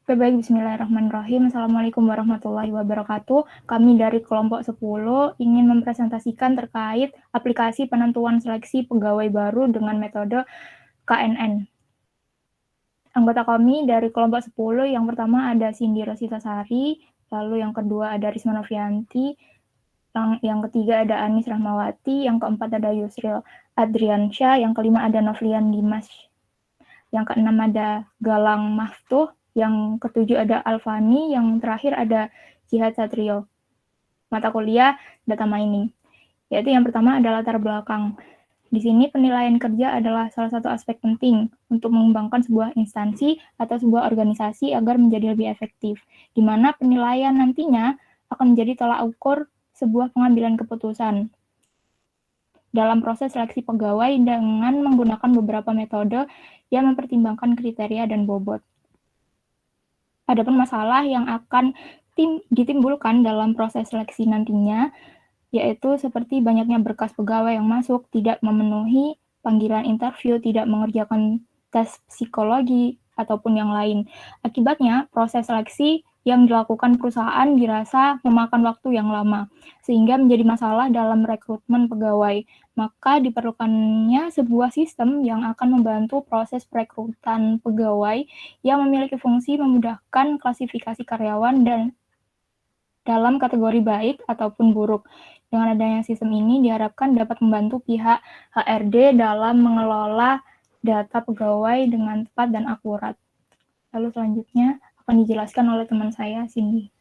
Baik, bismillahirrahmanirrahim. Assalamualaikum warahmatullahi wabarakatuh. Kami dari kelompok 10 ingin mempresentasikan terkait aplikasi penentuan seleksi pegawai baru dengan metode KNN. Anggota kami dari kelompok 10 yang pertama ada Cindy Rositasari, lalu yang kedua ada Risma Novianti, yang ketiga ada Anis Rahmawati, yang keempat ada Yusril Adriansyah, yang kelima ada Novlian Dimas, yang keenam ada Galang Maftuh, yang ketujuh ada Alfani, yang terakhir ada Jihad Satrio. Mata kuliah data mining, yaitu yang pertama adalah latar belakang. Di sini penilaian kerja adalah salah satu aspek penting untuk mengembangkan sebuah instansi atau sebuah organisasi agar menjadi lebih efektif, di mana penilaian nantinya akan menjadi tolak ukur sebuah pengambilan keputusan dalam proses seleksi pegawai dengan menggunakan beberapa metode yang mempertimbangkan kriteria dan bobot. Adapun masalah yang akan ditimbulkan dalam proses seleksi nantinya, yaitu seperti banyaknya berkas pegawai yang masuk, tidak memenuhi panggilan interview, tidak mengerjakan tes psikologi, ataupun yang lain. Akibatnya, proses seleksi yang dilakukan perusahaan dirasa memakan waktu yang lama, sehingga menjadi masalah dalam rekrutmen pegawai. Maka diperlukannya sebuah sistem yang akan membantu proses perekrutan pegawai yang memiliki fungsi memudahkan klasifikasi karyawan dan dalam kategori baik ataupun buruk. Dengan adanya sistem ini diharapkan dapat membantu pihak HRD dalam mengelola data pegawai dengan tepat dan akurat. Lalu selanjutnya akan dijelaskan oleh teman saya, Cindy.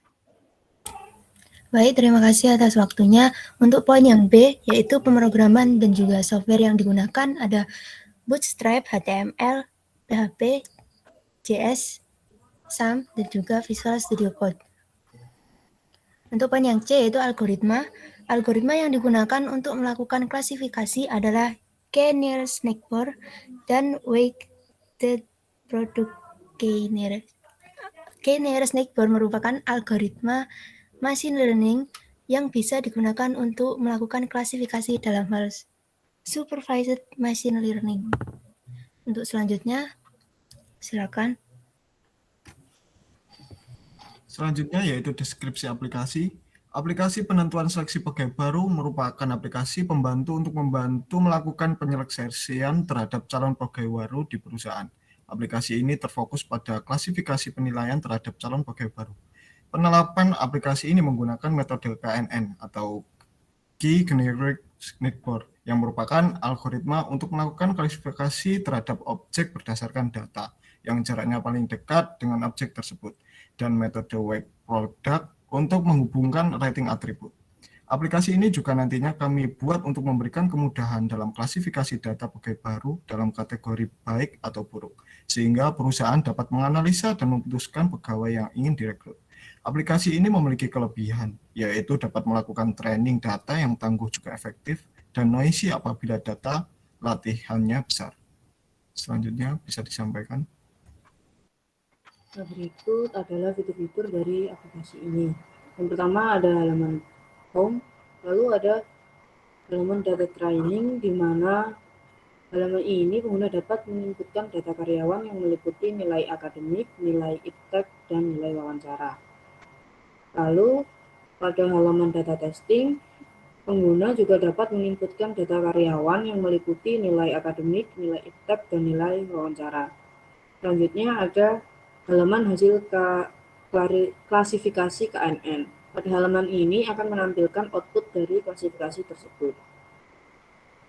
Baik, terima kasih atas waktunya. Untuk poin yang B, yaitu pemrograman dan juga software yang digunakan ada Bootstrap, HTML, PHP, JS, SAM, dan juga Visual Studio Code. Untuk poin yang C, yaitu algoritma. Algoritma yang digunakan untuk melakukan klasifikasi adalah K-nearest neighbor dan weighted product K-nearest. K-nearest neighbor merupakan algoritma machine learning yang bisa digunakan untuk melakukan klasifikasi dalam hal supervised machine learning. Untuk selanjutnya, silakan. Selanjutnya yaitu deskripsi aplikasi. Aplikasi penentuan seleksi pegawai baru merupakan aplikasi pembantu untuk membantu melakukan penyeleksian terhadap calon pegawai baru di perusahaan. Aplikasi ini terfokus pada klasifikasi penilaian terhadap calon pegawai baru. Penerapan aplikasi ini menggunakan metode KNN atau Key Generic Network yang merupakan algoritma untuk melakukan klasifikasi terhadap objek berdasarkan data yang jaraknya paling dekat dengan objek tersebut, dan metode Weight Product untuk menghubungkan rating atribut. Aplikasi ini juga nantinya kami buat untuk memberikan kemudahan dalam klasifikasi data pegawai baru dalam kategori baik atau buruk, sehingga perusahaan dapat menganalisa dan memutuskan pegawai yang ingin direkrut. Aplikasi ini memiliki kelebihan, yaitu dapat melakukan training data yang tangguh juga efektif, dan noisy apabila data latihannya besar. Selanjutnya bisa disampaikan. Nah, berikut adalah fitur-fitur dari aplikasi ini. Yang pertama ada halaman home, lalu ada halaman data training, di mana halaman ini pengguna dapat menginputkan data karyawan yang meliputi nilai akademik, nilai iptek, dan nilai wawancara. Lalu pada halaman data testing, pengguna juga dapat menginputkan data karyawan yang meliputi nilai akademik, nilai iptek, dan nilai wawancara. Selanjutnya ada halaman hasil klasifikasi KNN. Pada halaman ini akan menampilkan output dari klasifikasi tersebut.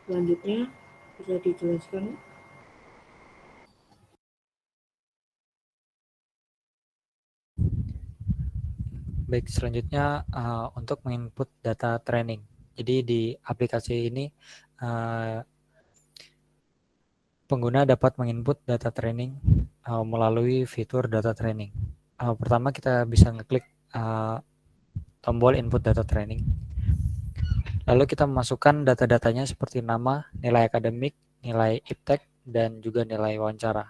Selanjutnya bisa dijelaskan. Baik, selanjutnya untuk menginput data training. Jadi di aplikasi ini pengguna dapat menginput data training melalui fitur data training. Pertama kita bisa ngeklik tombol input data training. Lalu kita memasukkan data-datanya seperti nama, nilai akademik, nilai iptek, dan juga nilai wawancara.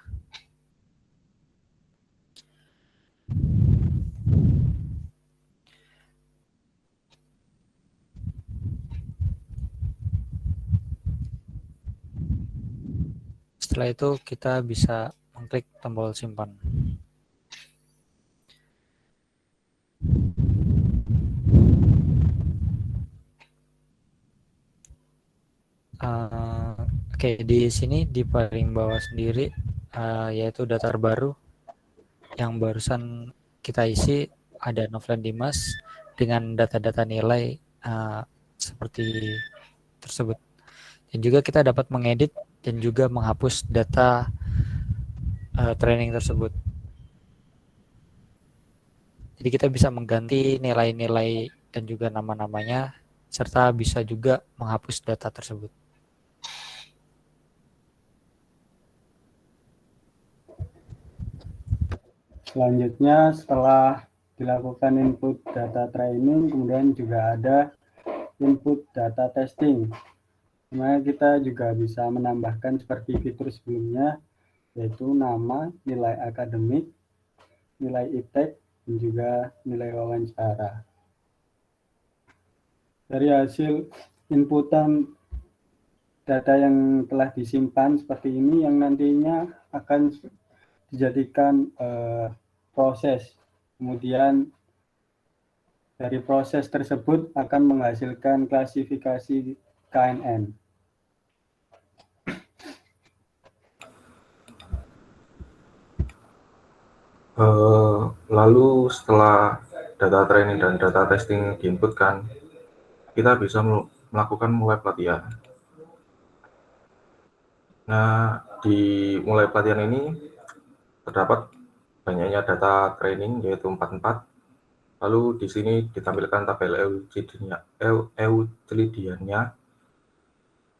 Setelah itu kita bisa mengklik tombol simpan. Oke, di sini di paling bawah sendiri yaitu data terbaru yang barusan kita isi, ada Novlan Dimas dengan data-data nilai seperti tersebut. Dan juga kita dapat mengedit dan juga menghapus data training tersebut. Jadi kita bisa mengganti nilai-nilai dan juga nama-namanya, serta bisa juga menghapus data tersebut. Selanjutnya, setelah dilakukan input data training, kemudian juga ada input data testing. Dimana kita juga bisa menambahkan seperti fitur sebelumnya, yaitu nama, nilai akademik, nilai ITEK, dan juga nilai wawancara. Dari hasil inputan data yang telah disimpan seperti ini, yang nantinya akan dijadikan proses. Kemudian dari proses tersebut akan menghasilkan klasifikasi KNN. Lalu setelah data training dan data testing diinputkan, kita bisa melakukan mulai pelatihan. Nah, di mulai pelatihan ini terdapat banyaknya data training, yaitu 44. Lalu di sini ditampilkan tabel Euclideannya.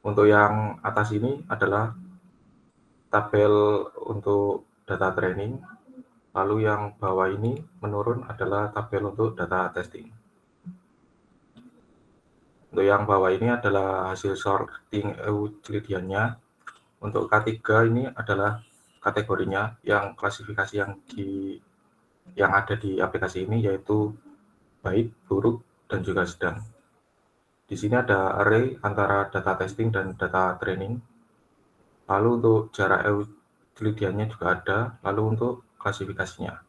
Untuk yang atas ini adalah tabel untuk data training. Lalu yang bawah ini menurun adalah tabel untuk data testing. Untuk yang bawah ini adalah hasil sorting Euclideannya. Untuk K3 ini adalah kategorinya, yang klasifikasi yang ada di aplikasi ini, yaitu baik, buruk, dan juga sedang. Di sini ada array antara data testing dan data training. Lalu untuk jarak Euclideannya juga ada, lalu untuk klasifikasinya.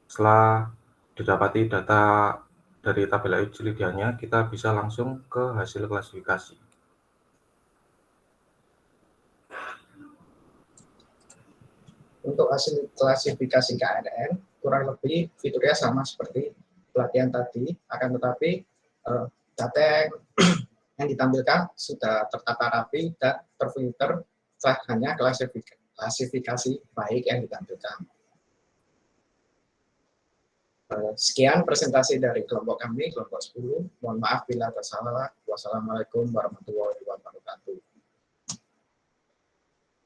Setelah didapati data dari tabel Euclideannya, kita bisa langsung ke hasil klasifikasi. Untuk hasil klasifikasi KNN, kurang lebih fiturnya sama seperti pelatihan tadi, akan tetapi data yang ditampilkan sudah tertata rapi dan terfilter setelah hanya klasifikasi baik yang ditampilkan. Sekian presentasi dari kelompok kami, kelompok 10. Mohon maaf bila tersalah. Wassalamualaikum warahmatullahi wabarakatuh.